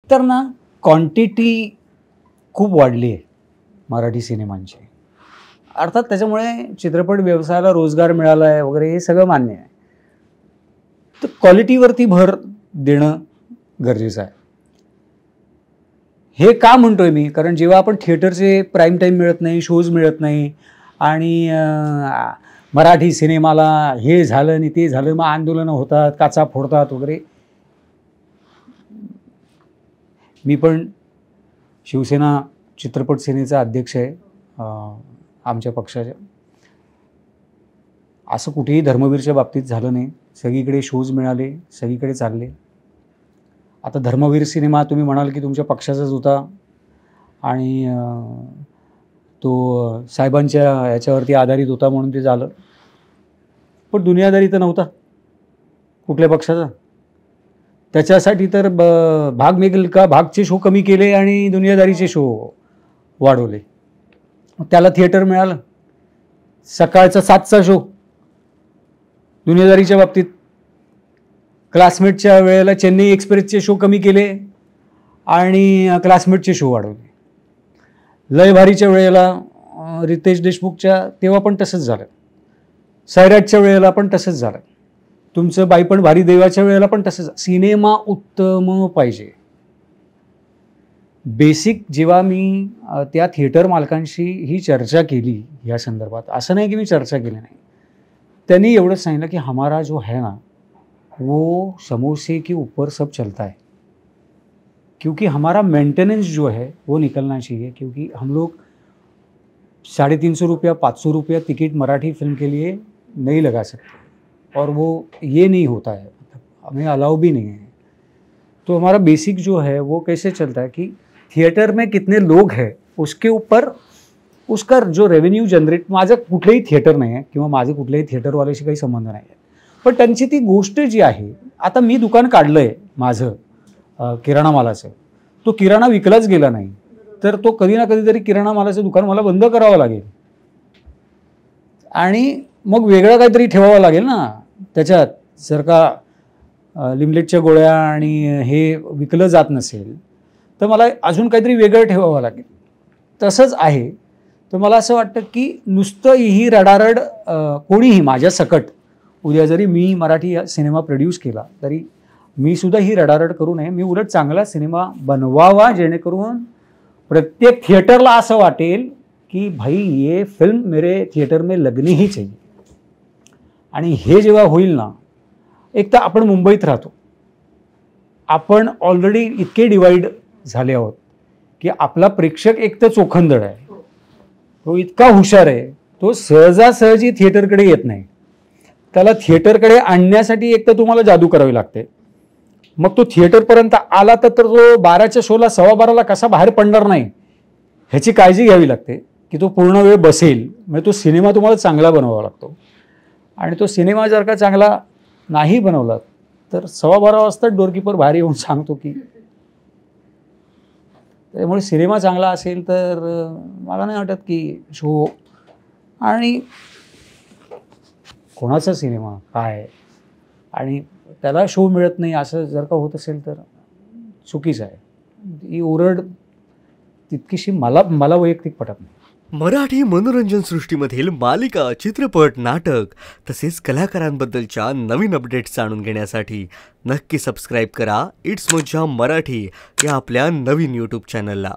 तर ना क्वांटिटी खूप वाढली आहे मराठी सिनेमांची. अर्थात त्याच्यामुळे चित्रपट व्यवसायाला रोजगार मिळाला आहे वगैरे हे सगळं मान्य आहे. तर क्वालिटीवरती भर देणं गरजेचं आहे. हे का म्हणतोय मी, कारण जेव्हा आपण थिएटरचे प्राईम टाईम मिळत नाही, शोज मिळत नाही आणि मराठी सिनेमाला हे झालं आणि ते झालं, मग आंदोलनं होतात, काचा फोडतात वगैरे. मी पण शिवसेना चित्रपट सेनेचा अध्यक्ष आहे आमच्या पक्षाच्या. असं कुठेही धर्मवीरच्या बाबतीत झालं नाही. सगळीकडे शोज मिळाले, सगळीकडे चालले. आता धर्मवीर सिनेमा तुम्ही म्हणाल की तुमच्या पक्षाचाच होता आणि तो साहेबांच्या ह्याच्यावरती आधारित होता म्हणून ते झालं. पण दुनियादारी तर नव्हता कुठल्या पक्षाचा. त्याच्यासाठी तर भाग मिळेल का भागचे शो कमी केले आणि दुनियादारीचे शो वाढवले. त्याला थिएटर मिळालं. सकाळचा 7चा शो दुनियादारीच्या बाबतीत. क्लासमेटच्या वेळेला चेन्नई एक्सप्रेसचे शो कमी केले आणि क्लासमेटचे शो वाढवले. लय भारीच्या वेळेला रितेश देशमुखच्या तेव्हा पण तसंच झालं. सैराटच्या वेळेला पण तसंच झालं. तुमचं बाई पण भारी देवाच्या वेळेला पण तसंच. सिनेमा उत्तम पाहिजे. बेसिक जेव्हा मी त्या थिएटर मालकांशी ही चर्चा केली या संदर्भात, असं नाही की मी चर्चा केली नाही, त्यांनी एवढंच सांगितलं की हमारा जो है ना वो समोसे के ऊपर सब चलता है, क्योंकि हमारा मेंटेनेंस जो है वो निकलना चाहिए, क्योंकि हम लोग 350 रुपया 500 रुपया टिकट मराठी फिल्म के लिए नहीं लगा सकते और वो ये नहीं होता है, हमें अलाउ भी नहीं है. तो हमारा बेसिक जो है वो कैसे चलता है कि थिएटर में कितने लोग हैं उसके ऊपर उसका जो रेव्हेन्यू जनरेट. माझं कुठलंही थिएटर नाही आहे किंवा माझे कुठल्याही थिएटरवाल्याशी काही संबंध नाही आहे, पण त्यांची ती गोष्ट जी आहे. आता मी दुकान काढलं आहे माझं किराणा मालाचं, तो किराणा विकलाच गेला नाही तर तो कधी ना कधीतरी किराणा मालाचं दुकान मला बंद करावं लागेल आणि मग वेगळं काहीतरी ठेवावं लागेल ना त्याच्यात. जर का लिमलेटच्या गोळ्या आणि हे विकलं जात नसेल तर मला अजून काहीतरी वेगळं ठेवावं लागेल. तसंच आहे. तर मला असं वाटतं की नुसतं ही रडारड कोणीही माझ्या सकट उद्या जरी मी मराठी सिनेमा प्रोड्यूस केला तरी मी सुद्धा ही रडारड करू नये. मी उलट चांगला सिनेमा बनवावा जेणेकरून प्रत्येक थिएटरला असं वाटेल कि भाई ये फिल्म मेरे थिएटर में लगनी ही चाहिए. आणि हे जेव्हा होईल ना, एक तर आपण मुंबईत राहतो, आपण ऑलरेडी इतके डिवाइड झाले आहोत की आपला प्रेक्षक एक तर चोखंदळ आहे, तो इतका हुशार आहे, तो सहजासहजी थिएटरकडे येत नाही. त्याला थिएटरकडे आणण्यासाठी एक तर तुम्हाला जादू करावी लागते. मग तो थिएटरपर्यंत आला तर तो 12च्या शोला 12:15ला कसा बाहेर पडणार नाही ह्याची काळजी घ्यावी लागते की तो पूर्ण वेळ बसेल. म्हणजे तो सिनेमा तुम्हाला चांगला बनवावा लागतो आणि तो सिनेमा जर का चांगला नाही बनवला तर 12:15 वाजता डोरकीपर बाहेर येऊन सांगतो की. त्यामुळे सिनेमा चांगला असेल तर मला नाही वाटत की शो आणि कोणाचा सिनेमा काय आणि त्याला शो मिळत नाही असं जर का होत असेल तर चुकीचं आहे. ही ओरड तितकीशी मला वैयक्तिक पटत नाही. मराठी मनोरंजन सृष्टीमधील मालिका, चित्रपट, नाटक तसेच कलाकारांबद्दलच्या नवीन अपडेट्स जाणून घेण्यासाठी नक्की सबस्क्राईब करा इट्स मज्जा मराठी या आपल्या नवीन यूट्यूब चॅनलला.